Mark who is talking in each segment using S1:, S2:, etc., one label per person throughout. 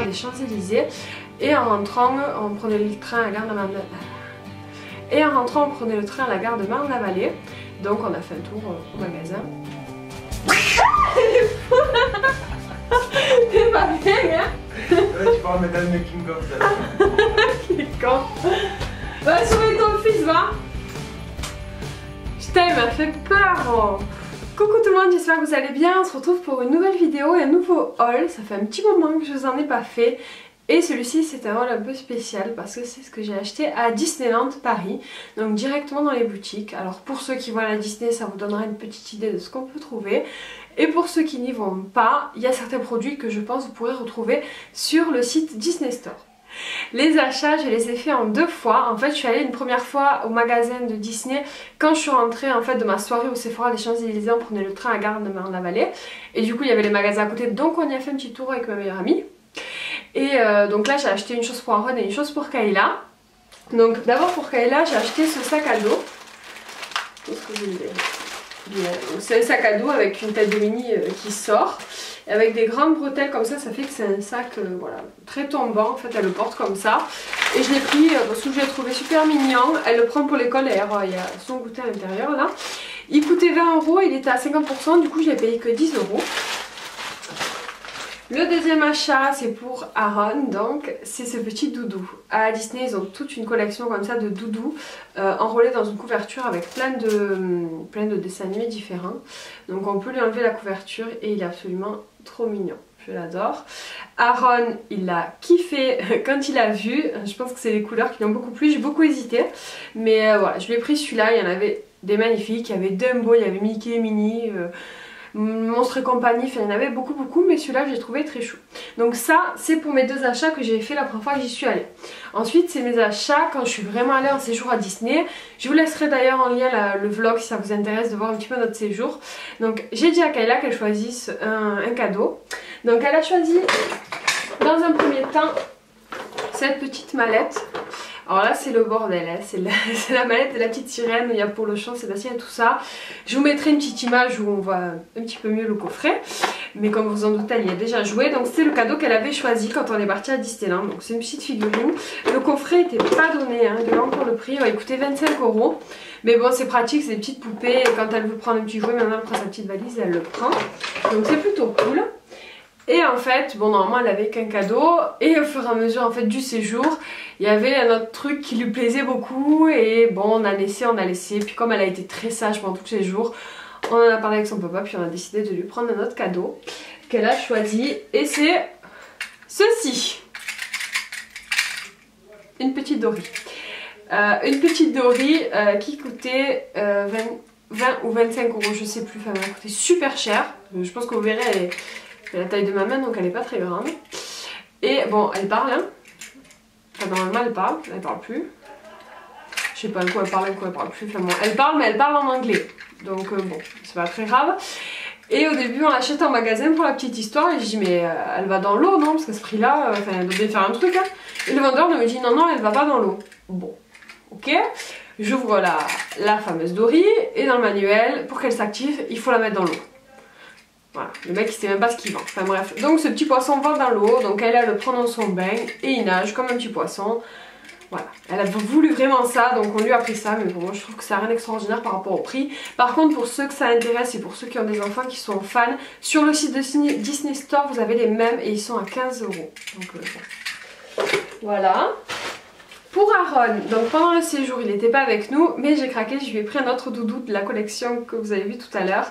S1: Sephora des Champs-Élysées. Et en rentrant, on prenait le train à la gare de Marne-la-Vallée. Donc on a fait un tour au magasin. T'es pas bien, hein?
S2: Ouais, tu parles Madame de King Kong, ça.
S1: King Kong. Va sauver ton fils, va! Putain, il m'a fait peur! Oh. Coucou tout le monde, j'espère que vous allez bien. On se retrouve pour une nouvelle vidéo et un nouveau haul. Ça fait un petit moment que je vous en ai pas fait. Et celui-ci c'est un haul un peu spécial parce que c'est ce que j'ai acheté à Disneyland Paris. Donc directement dans les boutiques. Alors pour ceux qui vont à la Disney, ça vous donnera une petite idée de ce qu'on peut trouver. Et pour ceux qui n'y vont pas, il y a certains produits que je pense que vous pourrez retrouver sur le site Disney Store. Les achats, je les ai fait en 2 fois. En fait, je suis allée une première fois au magasin de Disney quand je suis rentrée en fait de ma soirée au Sephora des Champs-Élysées. On prenait le train à gare de Marne-la-Vallée et du coup il y avait les magasins à côté, donc on y a fait un petit tour avec ma meilleure amie. Et donc là j'ai acheté une chose pour Aaron et une chose pour Kayla. Donc d'abord pour Kayla j'ai acheté ce sac à dos. C'est un sac à dos avec une tête de mini qui sort. Et avec des grandes bretelles comme ça fait que c'est un sac voilà, très tombant. En fait elle le porte comme ça. Et je l'ai pris parce que je l'ai trouvé super mignon. Elle le prend pour l'école et il y a son goûter à l'intérieur là. Il coûtait 20 €, il était à 50%, du coup je l'ai payé que 10 €. Le deuxième achat c'est pour Aaron, donc c'est ce petit doudou. À Disney ils ont toute une collection comme ça de doudous enrôlés dans une couverture avec plein de dessins animés différents. Donc on peut lui enlever la couverture et il est absolument trop mignon. Je l'adore. Aaron il a kiffé quand il a vu, je pense que c'est les couleurs qui lui ont beaucoup plu, j'ai beaucoup hésité. Mais voilà, je lui ai pris celui-là, il y en avait des magnifiques, il y avait Dumbo, il y avait Mickey, Minnie... Monstres et compagnie, enfin il y en avait beaucoup mais celui-là j'ai trouvé très chou. Donc ça c'est pour mes 2 achats que j'ai fait la première fois que j'y suis allée. Ensuite c'est mes achats quand je suis vraiment allée en séjour à Disney. Je vous laisserai d'ailleurs en lien le vlog si ça vous intéresse de voir un petit peu notre séjour. Donc j'ai dit à Kayla qu'elle choisisse un cadeau. Donc elle a choisi dans un premier temps cette petite mallette. Alors là c'est le bordel, hein. C'est la mallette de la petite sirène où il y a Polo Champ, Sébastien et tout ça. Je vous mettrai une petite image où on voit un petit peu mieux le coffret. Mais comme vous en doutez, elle y a déjà joué. Donc c'est le cadeau qu'elle avait choisi quand on est parti à Disneyland. Donc c'est une petite figurine. Le coffret n'était pas donné, hein. Il y a encore le prix, il coûtait 25 €. Mais bon c'est pratique, c'est des petites poupées. Et quand elle veut prendre un petit jouet, maintenant elle prend sa petite valise et elle le prend. Donc c'est plutôt cool. Et en fait, bon normalement elle avait qu'un cadeau et au fur et à mesure en fait du séjour, il y avait un autre truc qui lui plaisait beaucoup et bon on a laissé, puis comme elle a été très sage pendant tous les jours, on en a parlé avec son papa puis on a décidé de lui prendre un autre cadeau qu'elle a choisi et c'est ceci. Une petite Dory. Une petite Dory qui coûtait 20 ou 25 €, je sais plus, enfin elle a coûté super cher, je pense que vous verrez elle est la taille de ma main donc elle est pas très grande. Et bon elle parle hein. Enfin normalement elle parle plus. Je sais pas de quoi elle parle plus. Enfin bon elle parle mais elle parle en anglais. Donc bon c'est pas très grave. Et au début on l'achète en magasin pour la petite histoire et je dis mais elle va dans l'eau non parce qu'à ce prix là elle doit bien faire un truc hein. Et le vendeur me dit non elle va pas dans l'eau. Bon ok. J'ouvre la fameuse Dory et dans le manuel pour qu'elle s'active il faut la mettre dans l'eau. Voilà, le mec il sait même pas ce qu'il vend. Enfin bref, donc ce petit poisson va dans l'eau, donc elle le prend dans son bain et il nage comme un petit poisson. Voilà, elle a voulu vraiment ça, donc on lui a pris ça, mais bon moi je trouve que ça n'a rien d'extraordinaire par rapport au prix. Par contre pour ceux que ça intéresse et pour ceux qui ont des enfants qui sont fans, sur le site de Disney Store vous avez les mêmes et ils sont à 15 €. Donc bon. Voilà. Pour Aaron, donc pendant le séjour il n'était pas avec nous mais j'ai craqué, je lui ai pris un autre doudou de la collection que vous avez vu tout à l'heure.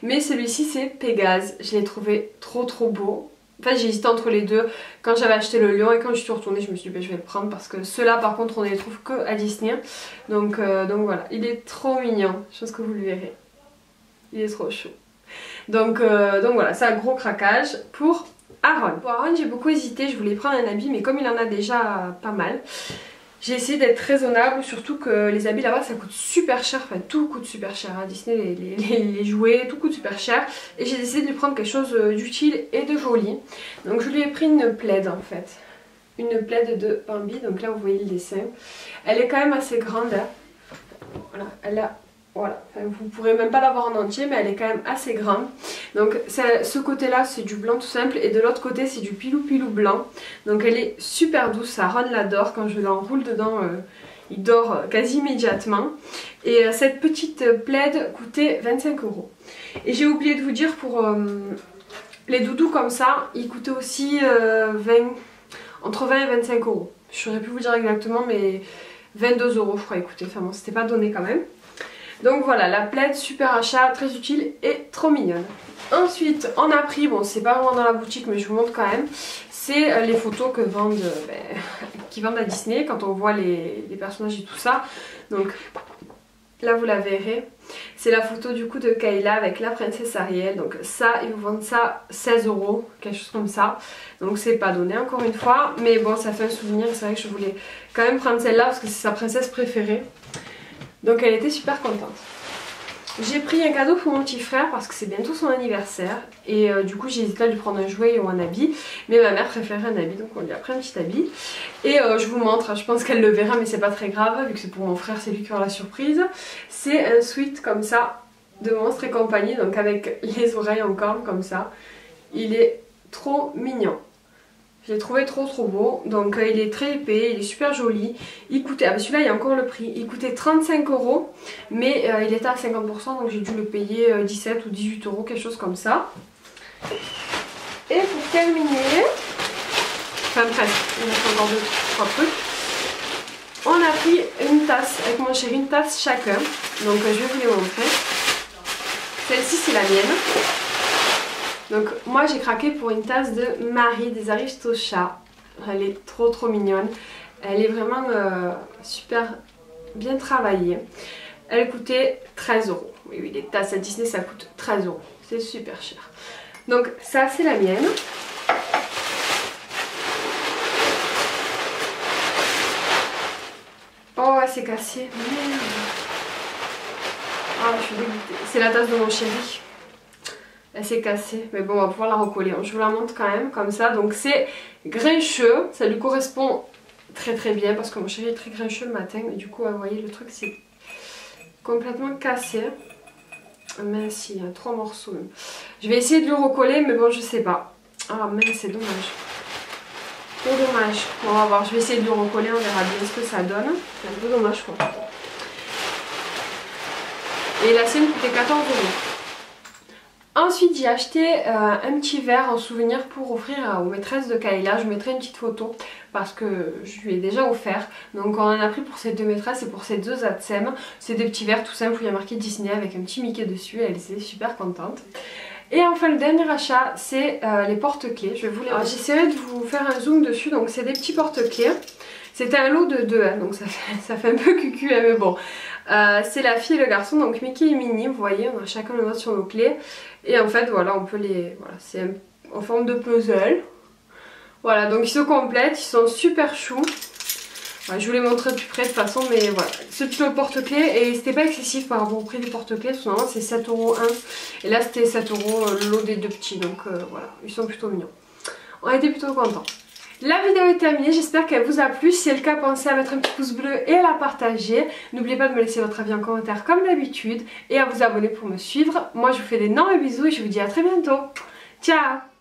S1: Mais celui-ci c'est Pégase, je l'ai trouvé trop beau. En fait j'ai hésité entre les deux quand j'avais acheté le lion et quand je suis retournée je me suis dit je vais le prendre parce que ceux-là par contre on ne les trouve que à Disney. Donc voilà, il est trop mignon, je pense que vous le verrez. Il est trop chou. Donc voilà, c'est un gros craquage pour Aaron. Pour Aaron j'ai beaucoup hésité, je voulais prendre un habit mais comme il en a déjà pas mal. J'ai essayé d'être raisonnable, surtout que les habits là-bas ça coûte super cher, enfin tout coûte super cher à Disney, les jouets, tout coûte super cher. Et j'ai décidé de lui prendre quelque chose d'utile et de joli. Donc je lui ai pris une plaid en fait. Une plaid de Bambi, donc là vous voyez le dessin. Elle est quand même assez grande, hein. Voilà, elle a Voilà, enfin, vous pourrez même pas l'avoir en entier, mais elle est quand même assez grande. Donc ce côté là c'est du blanc tout simple et de l'autre côté c'est du pilou pilou blanc. Donc elle est super douce, ça Ron l'adore, quand je l'enroule dedans il dort quasi immédiatement. Et cette petite plaid coûtait 25 €. Et j'ai oublié de vous dire pour les doudous comme ça, ils coûtaient aussi entre 20 et 25 €. Je saurais plus vous dire exactement, mais 22 € je crois, écoutez, enfin bon, c'était pas donné quand même. Donc voilà, la plaid, super achat, très utile et trop mignonne. Ensuite, on a pris, bon c'est pas vraiment dans la boutique mais je vous montre quand même, c'est les photos que vendent, qui vendent à Disney quand on voit les personnages et tout ça. Donc là vous la verrez, c'est la photo du coup de Kayla avec la princesse Ariel. Donc ça, ils vous vendent ça 16 €, quelque chose comme ça. Donc c'est pas donné encore une fois, mais bon ça fait un souvenir. C'est vrai que je voulais quand même prendre celle-là parce que c'est sa princesse préférée. Donc elle était super contente. J'ai pris un cadeau pour mon petit frère parce que c'est bientôt son anniversaire. Et du coup j'ai hésité à lui prendre un jouet ou un habit. Mais ma mère préférait un habit, donc on lui a pris un petit habit. Et je vous montre, je pense qu'elle le verra mais c'est pas très grave. Vu que c'est pour mon frère, c'est lui qui aura la surprise. C'est un sweat comme ça de Monstres et compagnie. Donc avec les oreilles en corne comme ça. Il est trop mignon. Je l'ai trouvé trop beau, donc il est très épais, il est super joli. Il coûtait, ah bah celui-là il y a encore le prix, il coûtait 35 €, mais il était à 50%, donc j'ai dû le payer 17 ou 18 €, quelque chose comme ça. Et pour terminer, enfin presque, il reste encore 2-3 trucs. On a pris une tasse avec mon chéri, une tasse chacun, donc je vais vous les montrer. Celle-ci c'est la mienne. Donc moi j'ai craqué pour une tasse de Marie des Aristochats. Elle est trop mignonne. Elle est vraiment super bien travaillée. Elle coûtait 13 €. Oui, les tasses à Disney ça coûte 13 €. C'est super cher. Donc ça c'est la mienne. Oh c'est cassé. Merde. Ah je suis dégoûtée. C'est la tasse de mon chéri. Elle s'est cassée, mais bon on va pouvoir la recoller. Je vous la montre quand même comme ça. Donc c'est grincheux, ça lui correspond très bien parce que mon chéri est très grincheux le matin. Mais du coup vous voyez le truc c'est complètement cassé. Mince, il y a 3 morceaux même. Je vais essayer de le recoller mais bon je sais pas. Ah mince c'est dommage. Trop dommage. On va voir, je vais essayer de le recoller, on verra bien ce que ça donne. C'est un peu dommage quoi. Et la sienne coûtait 14 €. Ensuite j'ai acheté un petit verre en souvenir pour offrir aux maîtresses de Kayla. Je mettrai une petite photo parce que je lui ai déjà offert. Donc on en a pris pour ces deux maîtresses et pour ces deux Atsem. C'est des petits verres tout simples où il y a marqué Disney avec un petit Mickey dessus. Elle était super contente. Et enfin le dernier achat c'est les porte-clés. Je vais vous les... J'essaierai de vous faire un zoom dessus. Donc c'est des petits porte-clés. C'était un lot de 2 hein, donc ça fait un peu cucu hein, mais bon. C'est la fille et le garçon, donc Mickey et Minnie, vous voyez, on a chacun le note sur nos clés. Et en fait voilà, on peut les... Voilà, c'est en forme de puzzle. Voilà, donc ils se complètent, ils sont super choux. Voilà, je vous les montrerai de plus près de toute façon, mais voilà. Ce petit lot de porte-clés, et c'était pas excessif par rapport au prix des porte-clés, parce que normalement c'est 7 € un. Et là c'était 7 € le lot des deux petits, donc voilà, ils sont plutôt mignons. On était plutôt contents. La vidéo est terminée, j'espère qu'elle vous a plu. Si c'est le cas, pensez à mettre un petit pouce bleu et à la partager. N'oubliez pas de me laisser votre avis en commentaire comme d'habitude et à vous abonner pour me suivre. Moi je vous fais d'énormes bisous et je vous dis à très bientôt. Ciao!